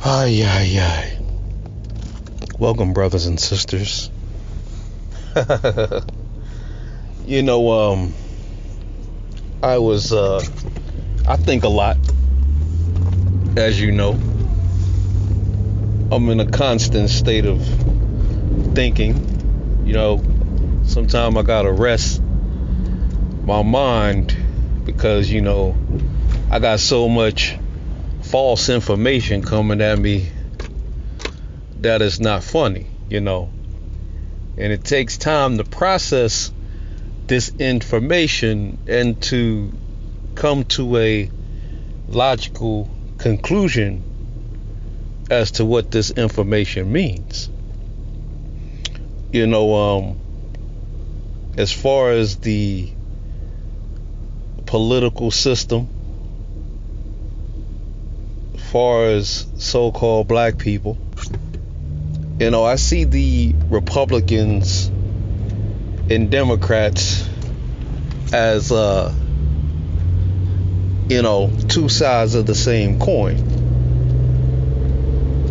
Ay, ay, ay. Welcome, brothers and sisters. you know, I was, I think a lot, as you know. I'm in a constant state of thinking. Sometimes I gotta rest my mind because, I got so much false information coming at me that is not funny, and it takes time to process this information and to come to a logical conclusion as to what this information means. As far as the political system, as far as so-called black people, I see the Republicans and Democrats as two sides of the same coin.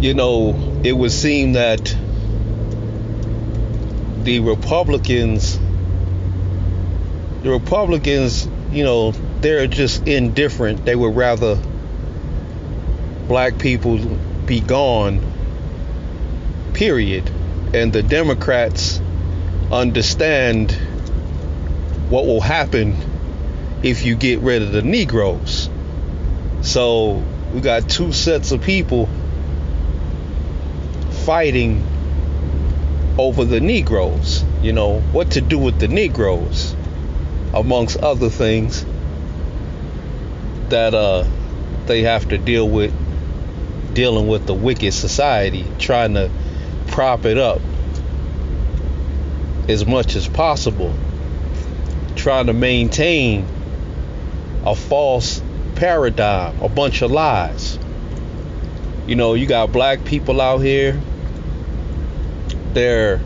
It would seem that the Republicans, they're just indifferent. They would rather black people be gone, period. And the Democrats understand what will happen if you get rid of the Negroes. So we got two sets of people fighting over the Negroes, what to do with the Negroes, amongst other things that they have to dealing with the wicked society, trying to prop it up as much as possible, trying to maintain a false paradigm, a bunch of lies. You got black people out here. They're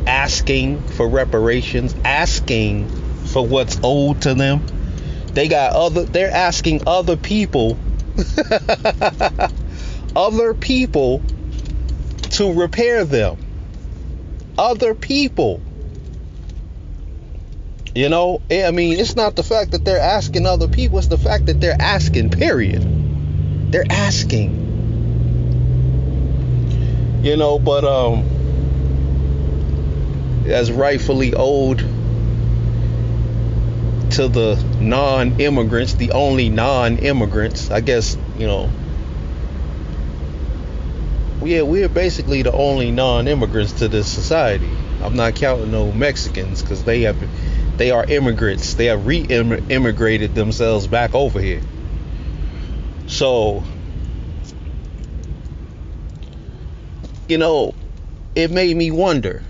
asking for reparations, asking for what's owed to them. They're asking other people to repair them. Other people. It's not the fact that they're asking other people, it's the fact that they're asking, period. They're asking. But as rightfully owed to the non-immigrants, the only non-immigrants, I guess, we're basically the only non-immigrants to this society. I'm not counting no Mexicans, because they are immigrants. They have re-immigrated themselves back over here. So, it made me wonder.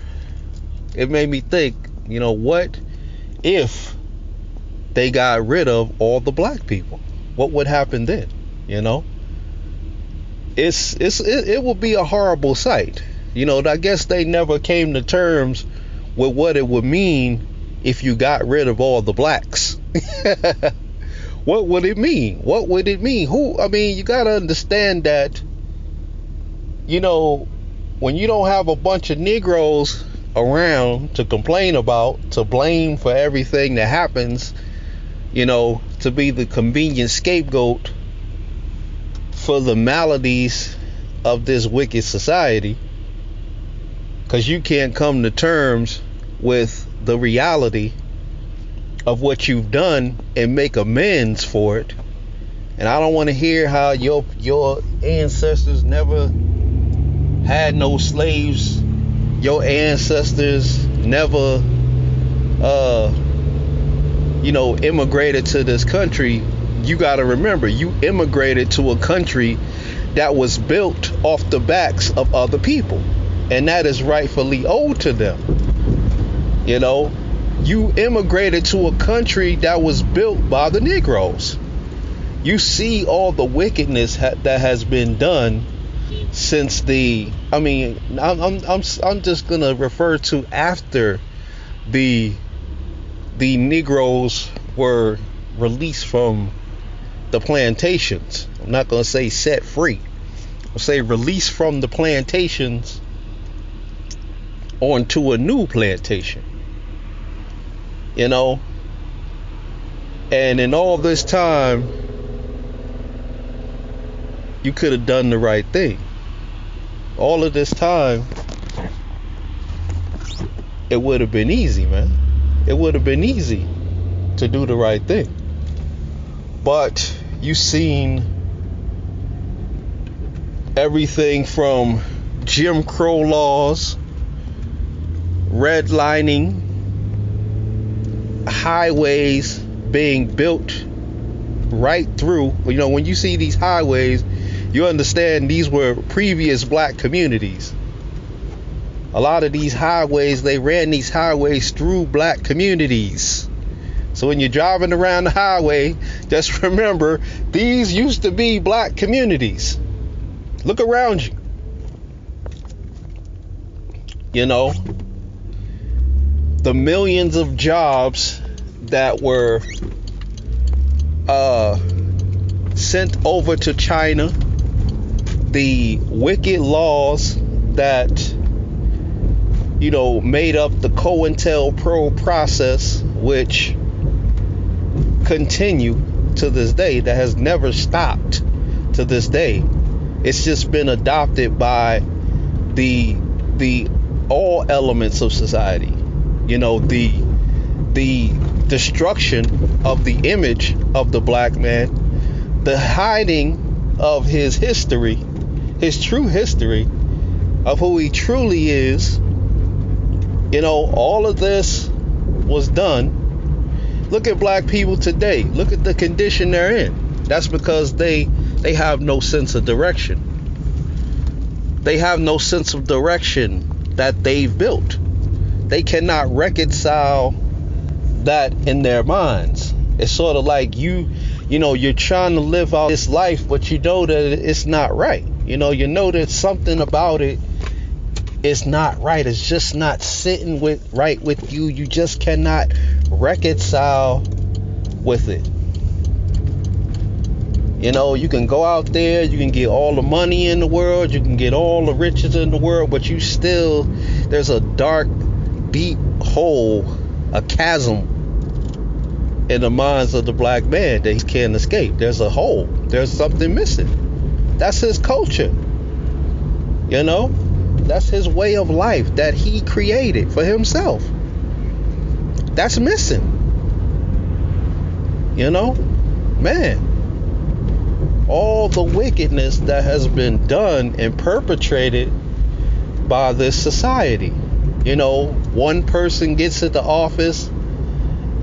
It made me think, what if they got rid of all the black people? What would happen then? It would be a horrible sight. I guess they never came to terms with what it would mean if you got rid of all the blacks. What would it mean? What would it mean? You gotta understand that, when you don't have a bunch of Negroes around to complain about, to blame for everything that happens, to be the convenient scapegoat for the maladies of this wicked society, because you can't come to terms with the reality of what you've done and make amends for it. And I don't want to hear how your ancestors never had no slaves. Your ancestors never immigrated to this country. You got to remember, you immigrated to a country that was built off the backs of other people, and that is rightfully owed to them. You immigrated to a country that was built by the Negroes. You see all the wickedness that has been done since I'm just gonna refer to after the Negroes were released from the plantations. I'm not going to say set free. I'll say released from the plantations onto a new plantation. You know? And in all this time, you could have done the right thing. All of this time, it would have been easy, man. It would have been easy to do the right thing. But you seen everything from Jim Crow laws, redlining, highways being built right through. You know, when you see these highways, you understand these were previous black communities. A lot of these highways, they ran these highways through black communities. So when you're driving around the highway, just remember, these used to be black communities. Look around you. You know, the millions of jobs that were sent over to China, the wicked laws that, you know, made up the COINTELPRO process, which continue to this day, that has never stopped to this day. It's just been adopted by the all elements of society. You know, the destruction of the image of the black man, the hiding of his history, his true history of who he truly is. You know, all of this was done. Look at black people today. Look at the condition they're in. That's because they have no sense of direction. They have no sense of direction that they've built. They cannot reconcile that in their minds. It's sort of like you know, you're trying to live out this life, but you know that it's not right. You know that something about it is not right. It's just not sitting right with you. You just cannot reconcile with it. You know, you can go out there, you can get all the money in the world, you can get all the riches in the world, but there's a dark, deep hole, a chasm in the minds of the black man that he can't escape. There's a hole. There's something missing. That's his culture. You know? That's his way of life that he created for himself. That's missing. You know? Man. All the wickedness that has been done and perpetrated by this society. You know, one person gets into office,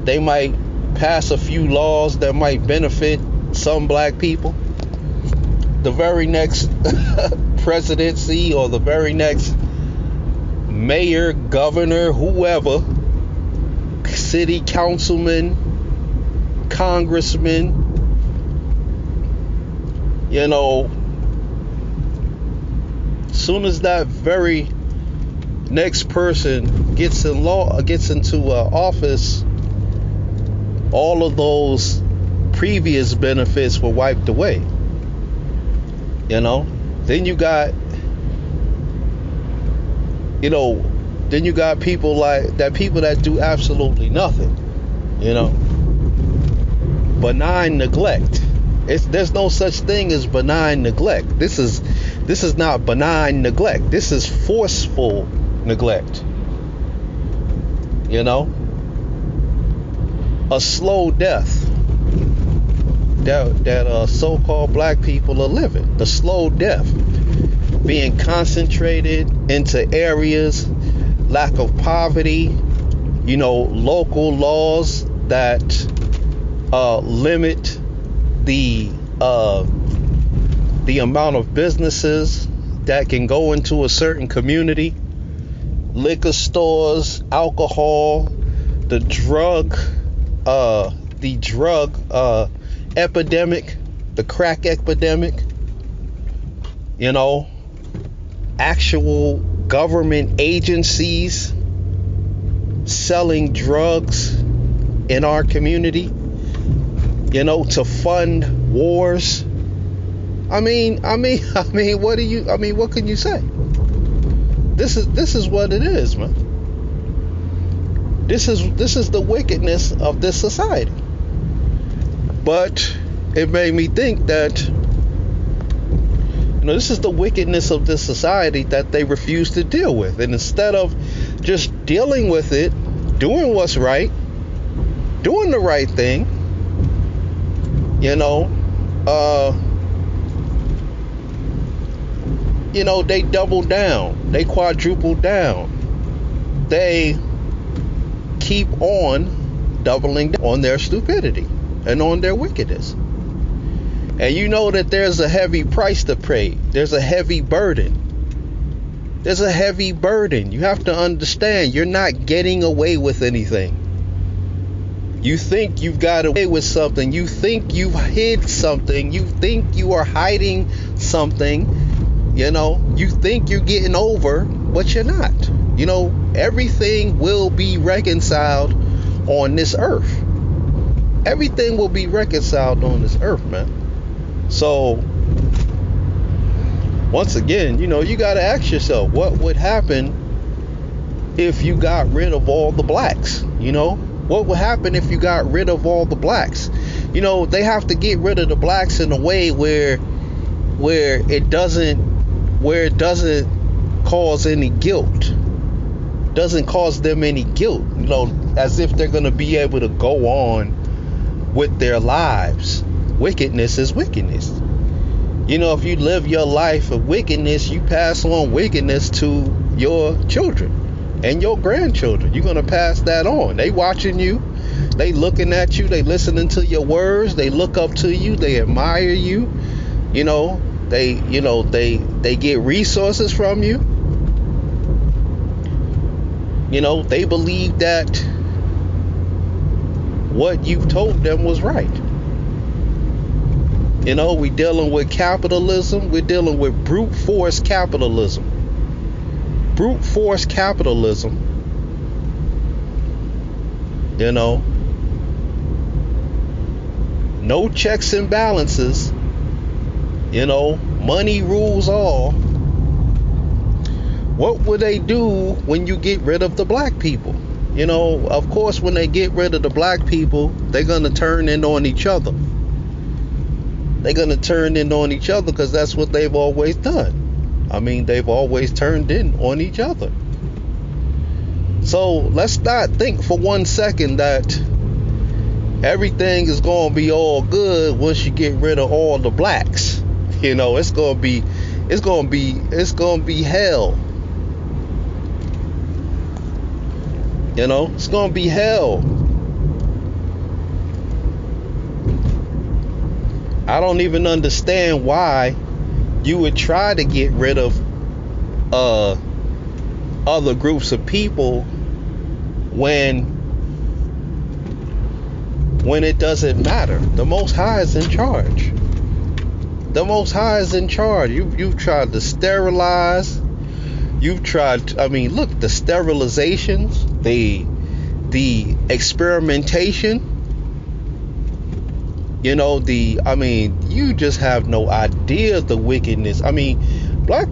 they might pass a few laws that might benefit some black people. The very next presidency or the very next mayor, governor, whoever, city councilman, congressman, you know, soon as that very next person gets into office, all of those previous benefits were wiped away. You know, then you got people like that, people that do absolutely nothing. You know, benign neglect. There's no such thing as benign neglect. This is not benign neglect. This is forceful neglect. You know, a slow death that so-called black people are living. The slow death, being concentrated into areas, lack of poverty, you know, local laws that limit the amount of businesses that can go into a certain community, liquor stores, alcohol, the drug epidemic, the crack epidemic, you know, actual government agencies selling drugs in our community. to fund wars. I mean, what can you say? This is what it is, man. This is the wickedness of this society. But it made me think that, this is the wickedness of this society that they refuse to deal with. And instead of just dealing with it, doing what's right, doing the right thing, they double down, they quadruple down, they keep on doubling down on their stupidity and on their wickedness. And you know that there's a heavy price to pay. There's a heavy burden. There's a heavy burden. You have to understand, you're not getting away with anything. You think you've got away with something. You think you've hid something. You think you are hiding something. You think you're getting over, but you're not. Everything will be reconciled on this earth. Everything will be reconciled on this earth, man. So, once again, you got to ask yourself, what would happen if you got rid of all the blacks? What would happen if you got rid of all the blacks? They have to get rid of the blacks in a way where it doesn't cause any guilt. Doesn't cause them any guilt, as if they're going to be able to go on with their lives. Wickedness is wickedness. If you live your life of wickedness, you pass on wickedness to your children and your grandchildren. You're going to pass that on. They watching you. They looking at you. They listening to your words. They look up to you. They admire you. They get resources from you. They believe that what you've told them was right. We're dealing with capitalism. We're dealing with brute force capitalism. Brute force capitalism. No checks and balances. Money rules all. What would they do when you get rid of the black people? Of course, when they get rid of the black people, they're going to turn in on each other. They're going to turn in on each other because that's what they've always done. They've always turned in on each other. So let's not think for 1 second that everything is going to be all good once you get rid of all the blacks. It's going to be hell. It's going to be hell. I don't even understand why you would try to get rid of other groups of people when it doesn't matter. The Most High is in charge. The Most High is in charge. You've tried to sterilize. You've tried. Look, the sterilizations, the experimentation. You just have no idea the wickedness. Black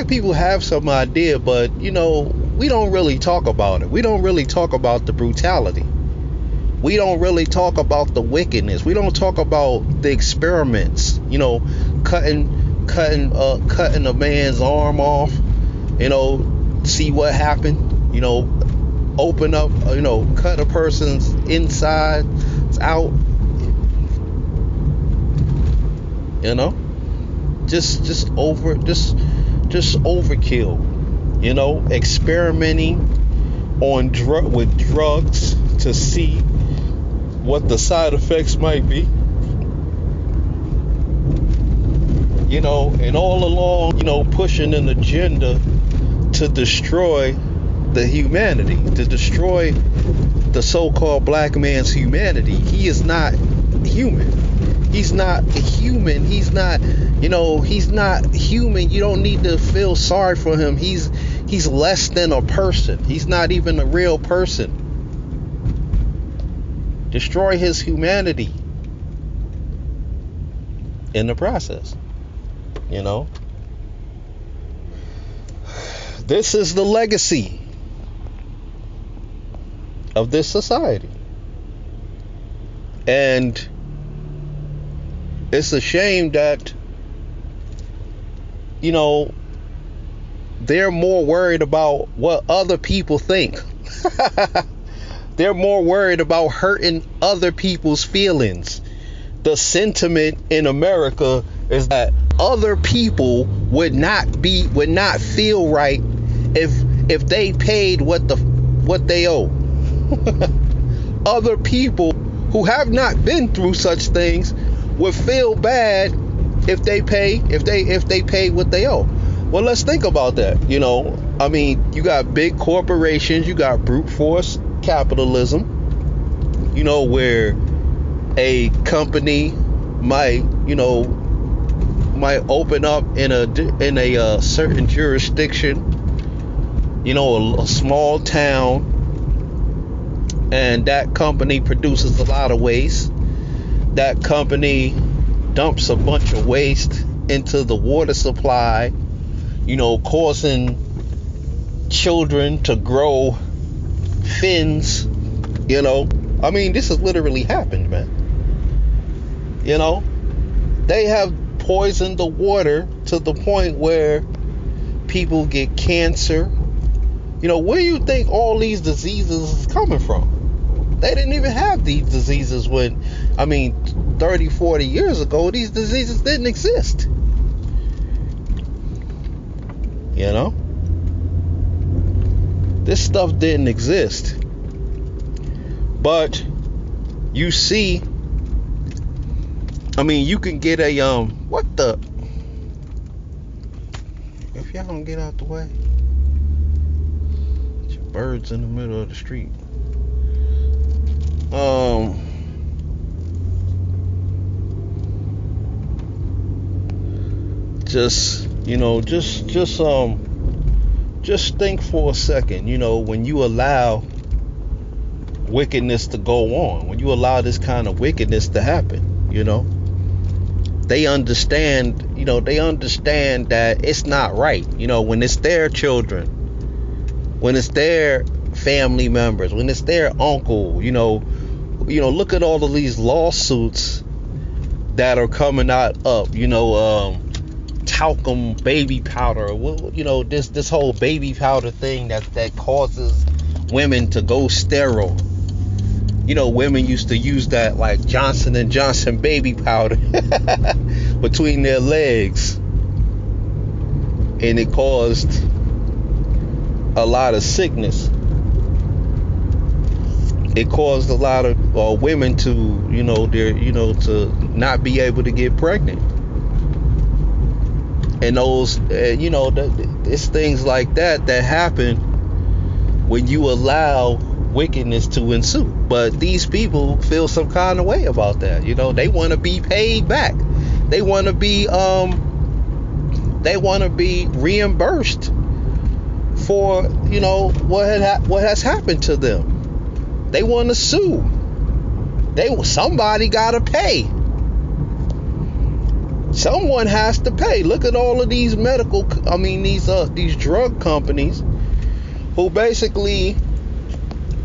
people have some idea, but we don't really talk about it. We don't really talk about the brutality. We don't really talk about the wickedness. We don't talk about the experiments. Cutting a man's arm off. See what happened. Open up. Cut a person's insides out. Just overkill. Experimenting with drugs to see what the side effects might be. And all along, pushing an agenda to destroy the humanity, to destroy the so-called black man's humanity. He is not human. He's not human. He's not human. You don't need to feel sorry for him. He's less than a person. He's not even a real person. Destroy his humanity. in the process. You know, this is the legacy of this society. And it's a shame that, you know, they're more worried about what other people think. They're more worried about hurting other people's feelings. The sentiment in America is that other people would not feel right if they paid what they owe. Other people who have not been through such things would feel bad if they pay what they owe. Well, let's think about that. You know, I mean, you got big corporations, you got brute force capitalism, you know, where a company might open up in a certain jurisdiction, you know, a small town, and that company produces a lot of waste. That company dumps a bunch of waste into the water supply, you know, causing children to grow fins, you know. I mean, this has literally happened, man. You know, they have poisoned the water to the point where people get cancer. You know, where do you think all these diseases is coming from? They didn't even have these diseases 30, 40 years ago. These diseases didn't exist. You know? This stuff didn't exist. But you see, I mean, you can get a what the, if y'all don't get out the way, your birds in the middle of the street. Just think for a second. You know, when you allow wickedness to go on, when you allow this kind of wickedness to happen, you know, they understand that it's not right. You know, when it's their children, when it's their family members, when it's their uncle, you know, look at all of these lawsuits that are coming out up, you know, talcum baby powder, you know, this whole baby powder thing that causes women to go sterile. You know, women used to use that, like Johnson & Johnson baby powder between their legs, and it caused a lot of sickness. It caused a lot of women to, to not be able to get pregnant. And those, it's things like that happen when you allow wickedness to ensue. But these people feel some kind of way about that. You know, they want to be paid back. They want to be reimbursed for, you know, what has happened to them. They want to sue. Somebody gotta pay. Someone has to pay. Look at all of these these drug companies who basically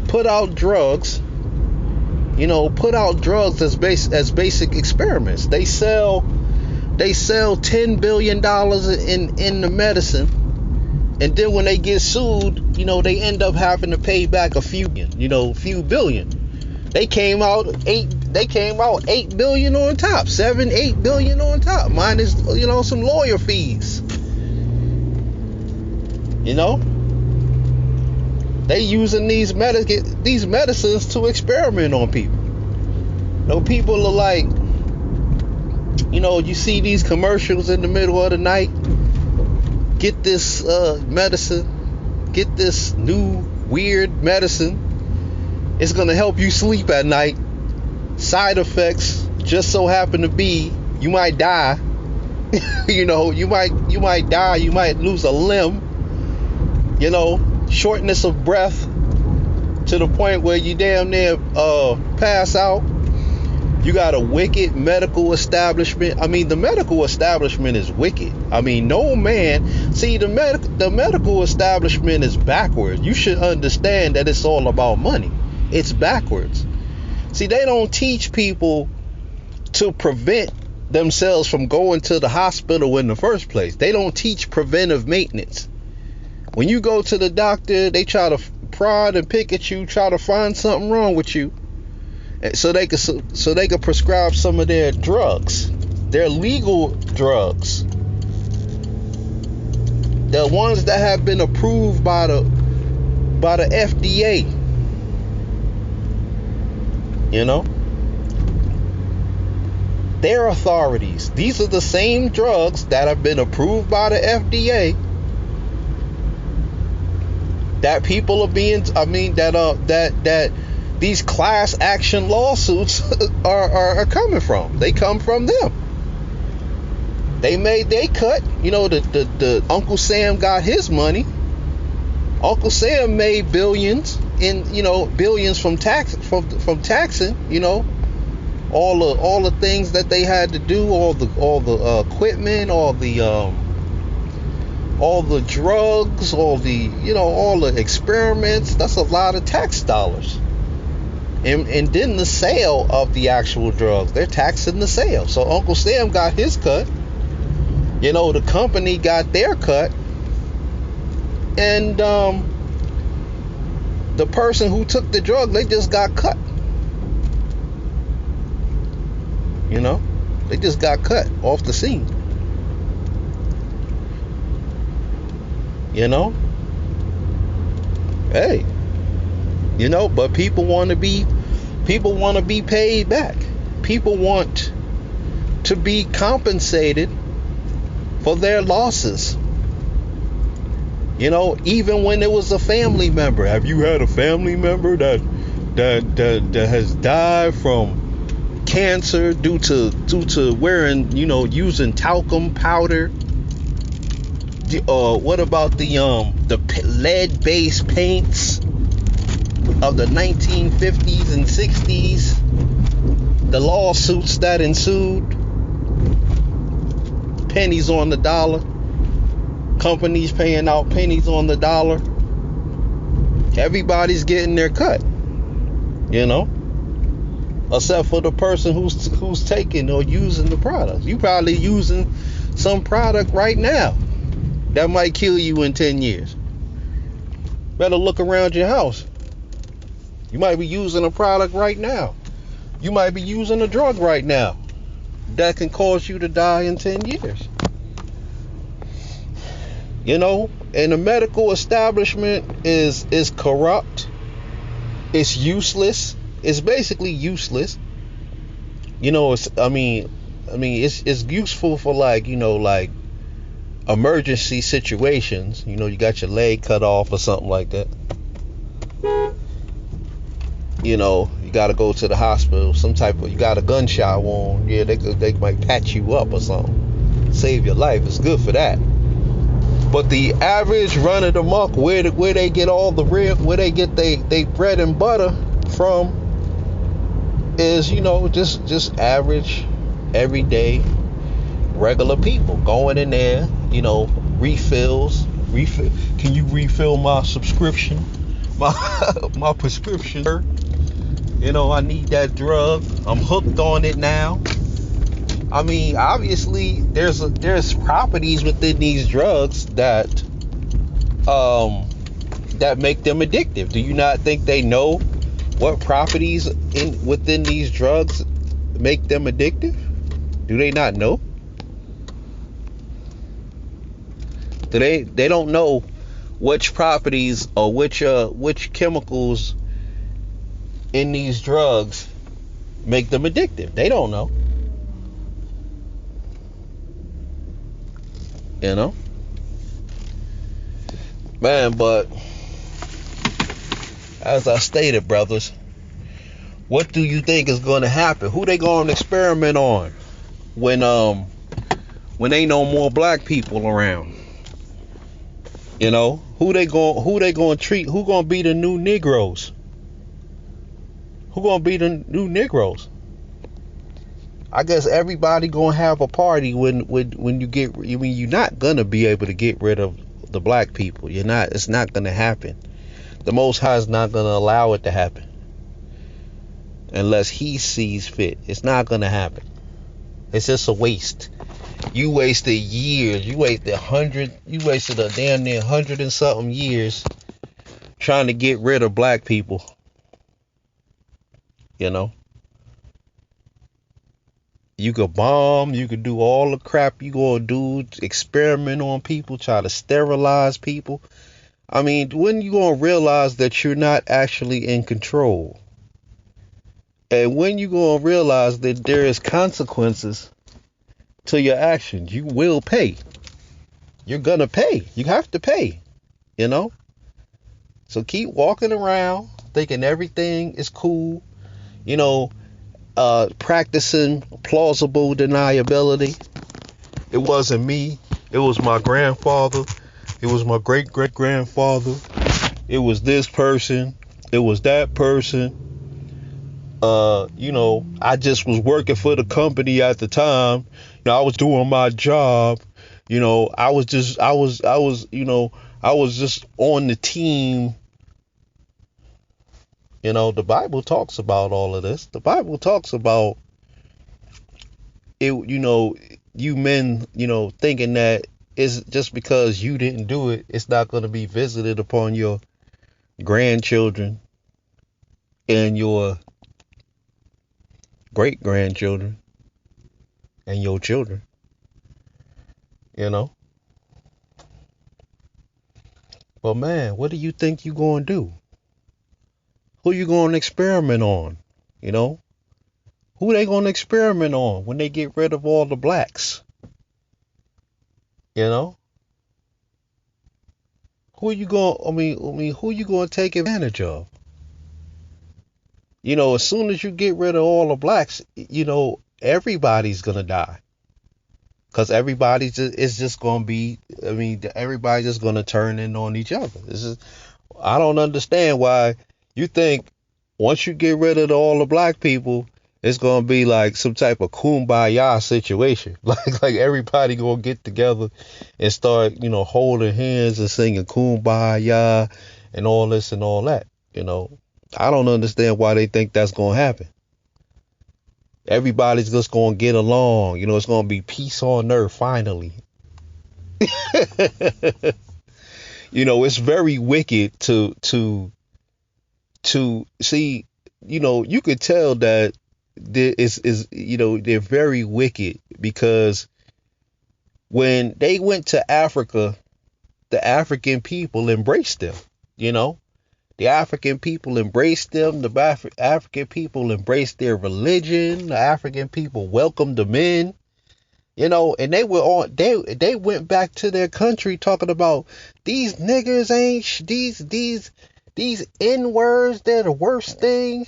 put out drugs as basic experiments. They sell $10 billion in the medicine, and then when they get sued, you know, they end up having to pay back a few billion. They came out $8 billion on top, $7-8 billion on top, minus, you know, some lawyer fees. You know, they using these medicines to experiment on people. You know, people are like, you know, you see these commercials in the middle of the night. Get this medicine. Get this new weird medicine. It's gonna help you sleep at night. Side effects just so happen to be you might die. You know, you might die. You might lose a limb. You know, shortness of breath to the point where you damn near pass out. You got a wicked medical establishment. I mean, the medical establishment is wicked. I mean, no man. See, the medical establishment is backwards. You should understand that it's all about money. It's backwards. See, they don't teach people to prevent themselves from going to the hospital in the first place. They don't teach preventive maintenance. When you go to the doctor, they try to prod and pick at you, try to find something wrong with you, so they could prescribe some of their drugs, their legal drugs, the ones that have been approved by the FDA. You know, their authorities. These are the same drugs that have been approved by the FDA that people are being, that these class action lawsuits are coming from. They come from them. They made their cut. You know, the Uncle Sam got his money. Uncle Sam made billions billions from taxing, all the things that they had to do, all the equipment, all the drugs, all the experiments. That's a lot of tax dollars. And then the sale of the actual drugs, they're taxing the sale. So Uncle Sam got his cut. The company got their cut. And the person who took the drug, they just got cut. They just got cut off the scene. Hey, but people want to be paid back. People want to be compensated for their losses. Even when it was a family member. Have you had a family member that has died from cancer due to wearing, using talcum powder? What about the lead-based paints of the 1950s and 60s? The lawsuits that ensued. Pennies on the dollar. Companies paying out pennies on the dollar. Everybody's getting their cut. Except for the person who's taking or using the product. You probably using some product right now that might kill you in 10 years. Better look around your house. You might be using a product right now. You might be using a drug right now that can cause you to die in 10 years. And the medical establishment is corrupt. It's useless. It's basically useless. It's useful for like emergency situations. You got your leg cut off or something like that. You got to go to the hospital. You got a gunshot wound. Yeah, they might patch you up or something. Save your life. It's good for that. But the average run of the muck, where they get all the where they get they bread and butter from, is just average, everyday, regular people going in there. Refills. Can you refill my subscription? My prescription. I need that drug. I'm hooked on it now. I mean, obviously, there's properties within these drugs that make them addictive. Do you not think they know what properties within these drugs make them addictive? Do they not know? They don't know which properties or which chemicals in these drugs make them addictive. They don't know. Man, but as I stated, brothers, what do you think is going to happen? Who they going to experiment on when ain't no more black people around? Who they going to treat? Who going to be the new Negroes? Who going to be the new Negroes? I guess everybody gonna have a party when you get. I mean, you're not gonna be able to get rid of the black people. You're not. It's not gonna happen. The Most High is not gonna allow it to happen unless He sees fit. It's not gonna happen. It's just a waste. You wasted years. You wasted You wasted a damn near 100 and something years trying to get rid of black people. You know. You could bomb, you could do all the crap you gonna do, experiment on people, try to sterilize people. I mean, when you gonna realize that you're not actually in control? And when you gonna realize that there is consequences to your actions? You will pay. You're gonna pay. You have to pay, you know? So keep walking around thinking everything is cool, you know, practicing plausible deniability. It wasn't me. It was my grandfather. It was my great great grandfather. It was this person. It was that person. You know, I just was working for the company at the time. You know, I was doing my job. You know, I was just on the team. You know, the Bible talks about all of this. The Bible talks about it, you know, you men, you know, thinking that it's just because you didn't do it, it's not going to be visited upon your grandchildren and your great grandchildren and your children, you know. But man, what do you think you going to do? Who you going to experiment on? You know, who they going to experiment on when they get rid of all the blacks? You know, who you going? Who you going to take advantage of? You know, as soon as you get rid of all the blacks, you know, everybody's gonna die. Cause it's just gonna be. I mean, everybody's just gonna turn in on each other. I don't understand why you think once you get rid of all the black people, it's gonna be like some type of kumbaya situation. Like everybody gonna get together and start, you know, holding hands and singing kumbaya and all this and all that. You know, I don't understand why they think that's gonna happen. Everybody's just gonna get along. You know, it's gonna be peace on earth finally. You know, it's very wicked to see. You know, you could tell that there is you know, they're very wicked because when they went to Africa, the African people embraced them. You know, the African people embraced them. The African people embraced their religion. The African people welcomed them in. You know, and they were on. They went back to their country talking about these niggers ain't these N words. They're the worst thing.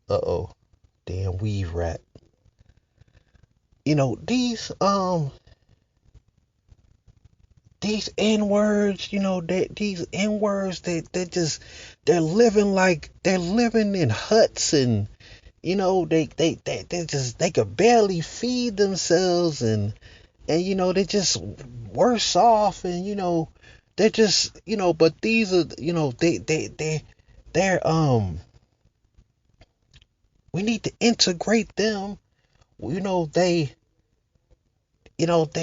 Uh-oh, damn weave rat. You know, these N words, you know, these N words, they're living in huts, and you know, they could barely feed themselves, and you know, they're just worse off, and you know, they're just, you know, but these are, you know, they're we need to integrate them. You know, they're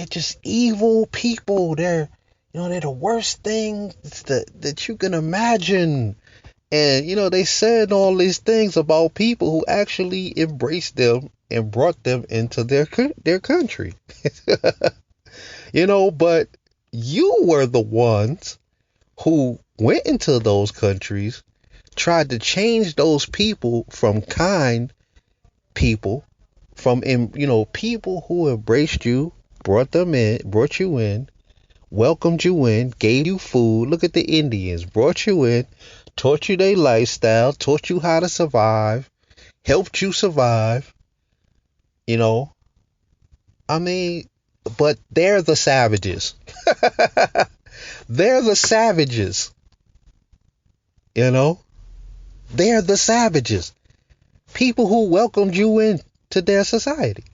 just evil people. They're the worst things that you can imagine. And, you know, they said all these things about people who actually embraced them and brought them into their country. You know, but you were the ones who went into those countries, tried to change those people from kind people, from, you know, people who embraced you, brought you in, welcomed you in, gave you food. Look at the Indians, brought you in, taught you their lifestyle, taught you how to survive, helped you survive. You know, I mean, but they're the savages. They're the savages. You know, they're the savages. People who welcomed you into their society.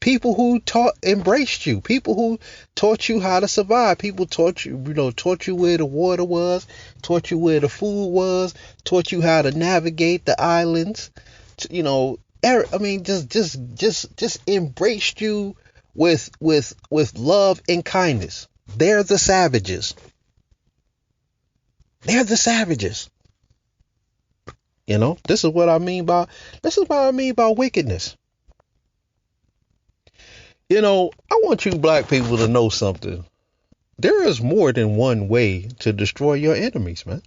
People who embraced you, people who taught you how to survive, people taught you, taught you where the water was, taught you where the food was, taught you how to navigate the islands, I mean, just embraced you with love and kindness. They're the savages. They're the savages. This is what I mean by wickedness. I want you black people to know something. There is more than one way to destroy your enemies, man.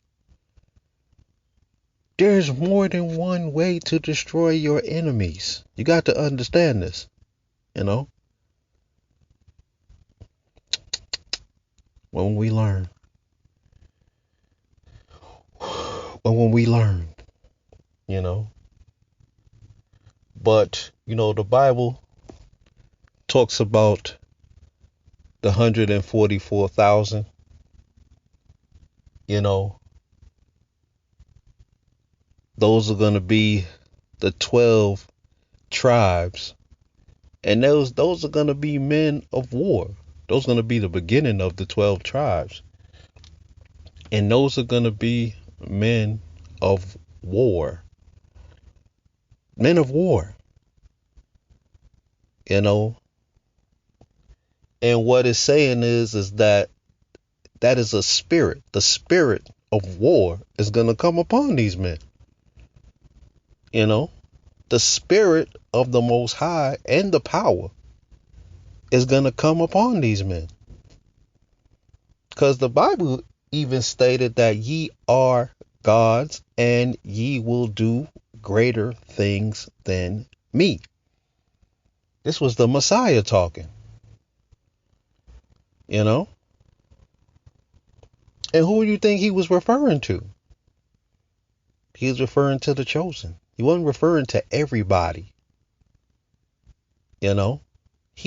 There's more than one way to destroy your enemies. You got to understand this, when we learn. When we learn, But, the Bible talks about the 144,000, those are going to be the 12 tribes, and those are going to be men of war. Those are going to be the beginning of the 12 tribes, and those are going to be men of war. Men of war, and what it's saying is that is a spirit. The spirit of war is going to come upon these men. The spirit of the Most High and the power is going to come upon these men. Because the Bible even stated that ye are gods and ye will do greater things than me. This was the Messiah talking. And who do you think he was referring to? He was referring to the chosen. He wasn't referring to everybody. He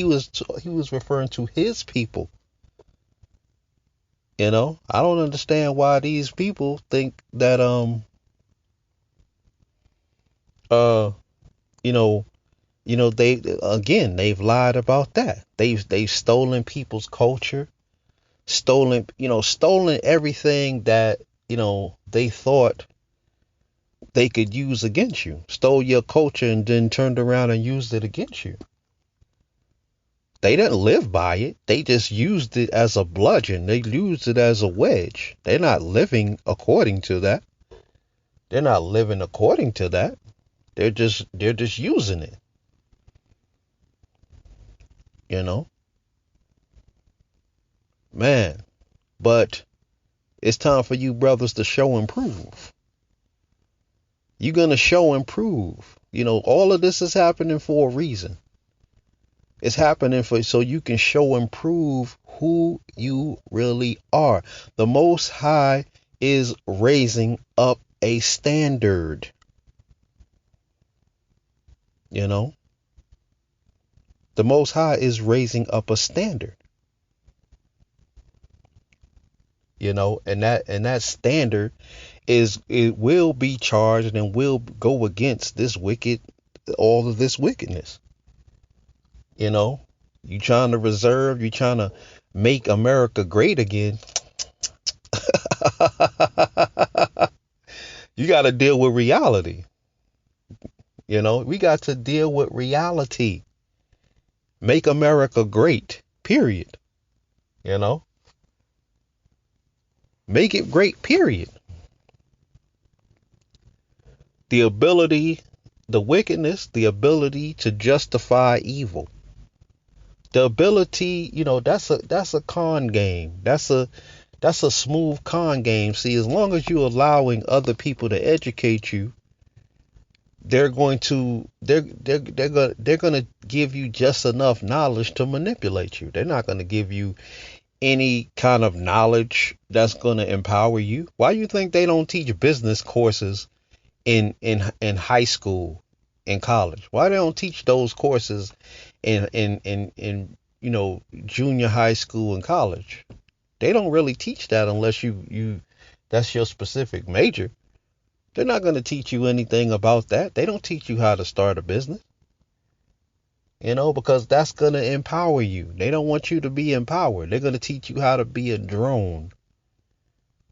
was referring to his people. I don't understand why these people think that they've lied about that. They've stolen people's culture, stolen everything that they thought they could use against you. Stole your culture and then turned around and used it against you. They didn't live by it. They just used it as a bludgeon. They used it as a wedge. They're not living according to that. They're not living according to that. They're just using it. Man, but it's time for you brothers to show and prove. You're going to show and prove. All of this is happening for a reason. It's happening so you can show and prove who you really are. The Most High is raising up a standard. The Most High is raising up a standard. And that standard it will be charged and will go against all of this wickedness. You trying to make America great again. You got to deal with reality. We got to deal with reality. Make America great, period. Make it great, period. The wickedness, the ability to justify evil. The ability, that's a con game. That's a smooth con game. See, as long as you're allowing other people to educate you, they're going to give you just enough knowledge to manipulate you. They're not going to give you any kind of knowledge that's going to empower you. Why do you think they don't teach business courses in high school and college? Why they don't teach those courses in junior high school and college? They don't really teach that unless you that's your specific major. They're not going to teach you anything about that. They don't teach you how to start a business. because that's going to empower you. They don't want you to be empowered. They're going to teach you how to be a drone.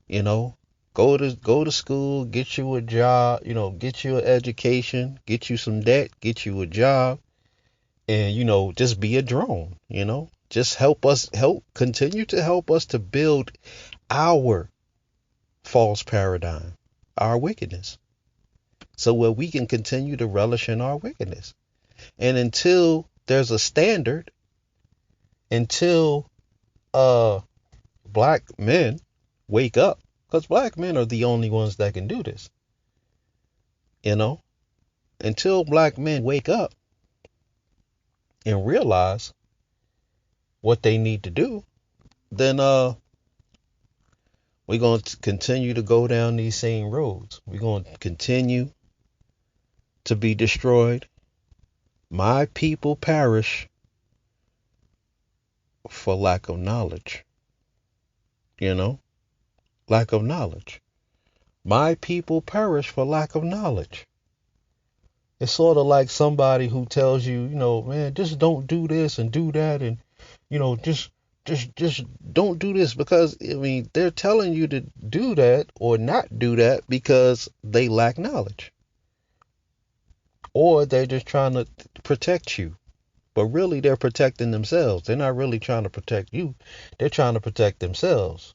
You know, go to school, get you a job, get you an education, get you some debt, get you a job, and just be a drone. Just continue to help us to build our false paradigm, our wickedness, so where we can continue to relish in our wickedness. And until there's a standard, until black men wake up, because black men are the only ones that can do this, until black men wake up and realize what they need to do, then we're going to continue to go down these same roads. We're going to continue to be destroyed. My people perish for lack of knowledge. Lack of knowledge. My people perish for lack of knowledge. It's sort of like somebody who tells you, man, just don't do this and do that, and just don't do this, because they're telling you to do that or not do that because they lack knowledge, or they're just trying to protect you. But really, they're protecting themselves. They're not really trying to protect you. They're trying to protect themselves.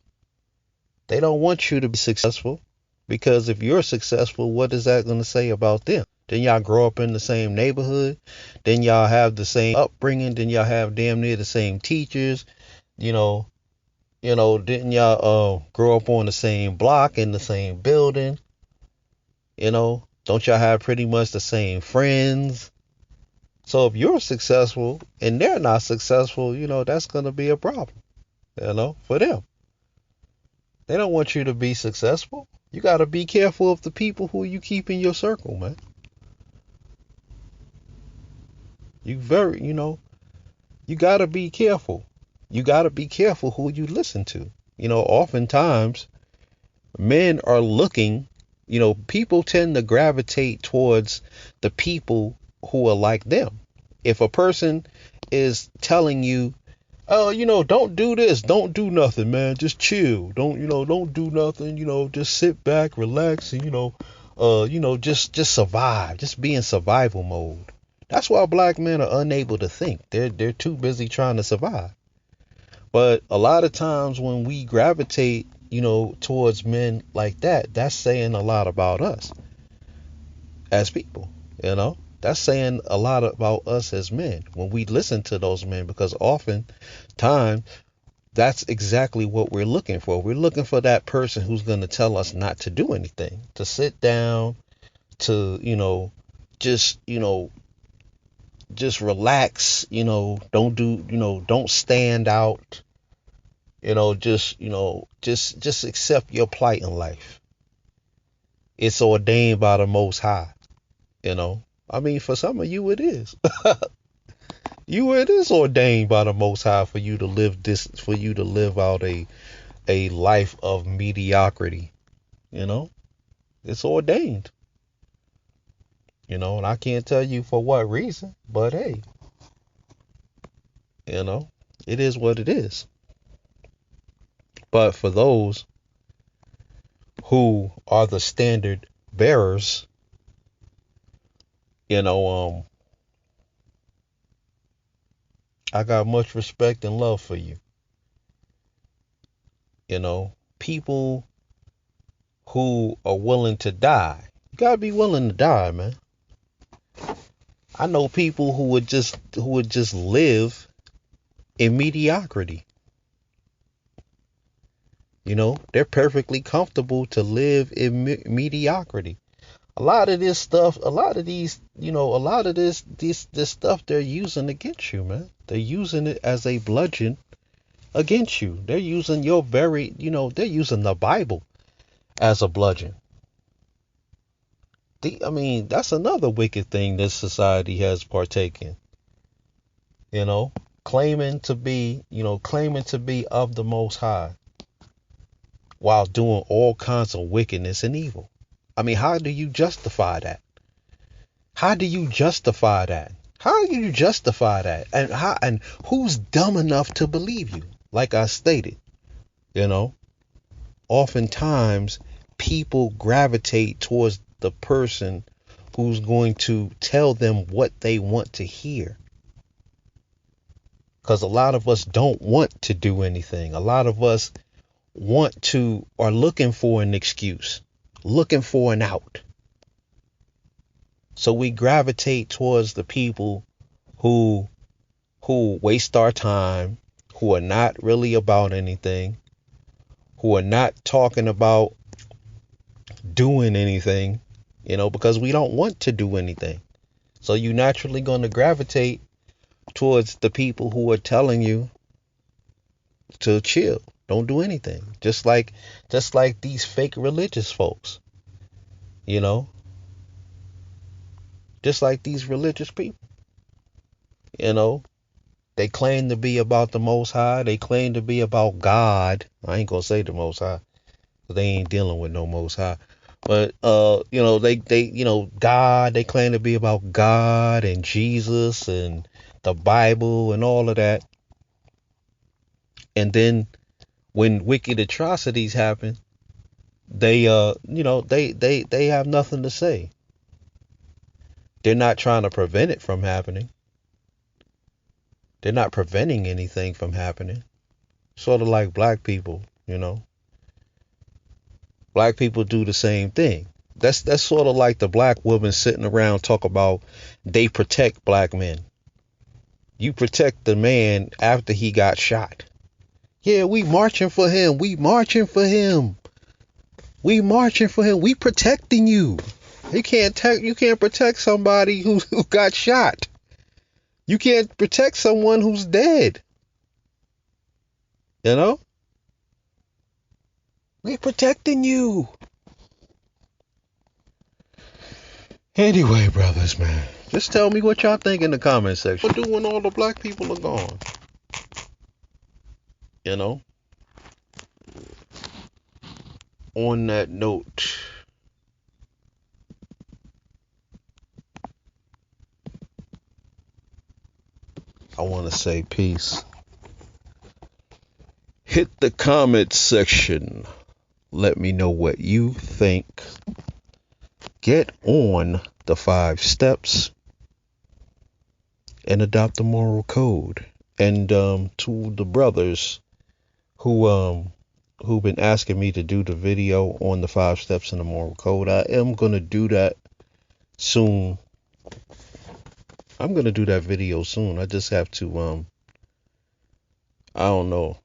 They don't want you to be successful, because if you're successful, what is that going to say about them? Then y'all grow up in the same neighborhood. Then y'all have the same upbringing. Then y'all have damn near the same teachers. Didn't y'all grow up on the same block in the same building? Don't y'all have pretty much the same friends? So if you're successful and they're not successful, that's going to be a problem, for them. They don't want you to be successful. You got to be careful of the people who you keep in your circle, man. You got to be careful. You got to be careful who you listen to. Oftentimes men are looking, people tend to gravitate towards the people who are like them. If a person is telling you, oh, don't do this, don't do nothing, man, just chill, don't do nothing, just sit back, relax, and just survive, just be in survival mode. That's why black men are unable to think. They're too busy trying to survive. But a lot of times when we gravitate, towards men like that, that's saying a lot about us as people. That's saying a lot about us as men when we listen to those men, because oftentimes that's exactly what we're looking for. We're looking for that person who's going to tell us not to do anything, to sit down, to, just relax, don't stand out, just accept your plight in life. It's ordained by the Most High, for some of you it is. It is ordained by the Most High for you to live out a life of mediocrity. It's ordained. And I can't tell you for what reason, but hey, it is what it is. But for those who are the standard bearers, I got much respect and love for you. People who are willing to die. You gotta be willing to die, man. I know people who would just live in mediocrity. They're perfectly comfortable to live in mediocrity. A lot of this stuff, this stuff they're using against you, man. They're using it as a bludgeon against you. They're using they're using the Bible as a bludgeon. That's another wicked thing this society has partaken. Claiming to be of the Most High while doing all kinds of wickedness and evil. How do you justify that? How do you justify that? How do you justify that? And who's dumb enough to believe you? Like I stated, you know, oftentimes people gravitate towards the person who's going to tell them what they want to hear. Because a lot of us don't want to do anything. A lot of us are looking for an excuse, looking for an out. So we gravitate towards the people who waste our time, who are not really about anything, who are not talking about doing anything, because we don't want to do anything. So you naturally going to gravitate towards the people who are telling you to chill, don't do anything. Just like these fake religious folks, just like these religious people, they claim to be about the Most High. They claim to be about God. I ain't gonna say the Most High, 'cause they ain't dealing with no Most High. But God. They claim to be about God and Jesus and the Bible and all of that. And then when wicked atrocities happen, they they have nothing to say. They're not trying to prevent it from happening. They're not preventing anything from happening. Sort of like black people, Black people do the same thing. That's sort of like the black woman sitting around talk about they protect black men. You protect the man after he got shot. Yeah, we marching for him. We marching for him. We marching for him. We protecting you. You can't protect somebody who got shot. You can't protect someone who's dead. We protecting you. Anyway, brothers, man, just tell me what y'all think in the comment section. What do when all the black people are gone? On that note, I want to say peace. Hit the comment section. Let me know what you think. Get on the 5 steps and adopt the moral code. And to the brothers who've been asking me to do the video on the 5 steps in the moral code, I am gonna do that soon. I'm gonna do that video soon. I just have to I don't know.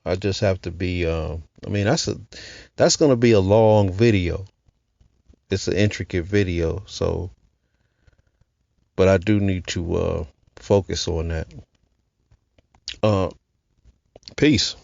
I just have to be that's gonna be a long video. It's an intricate video, so but I do need to focus on that. Peace.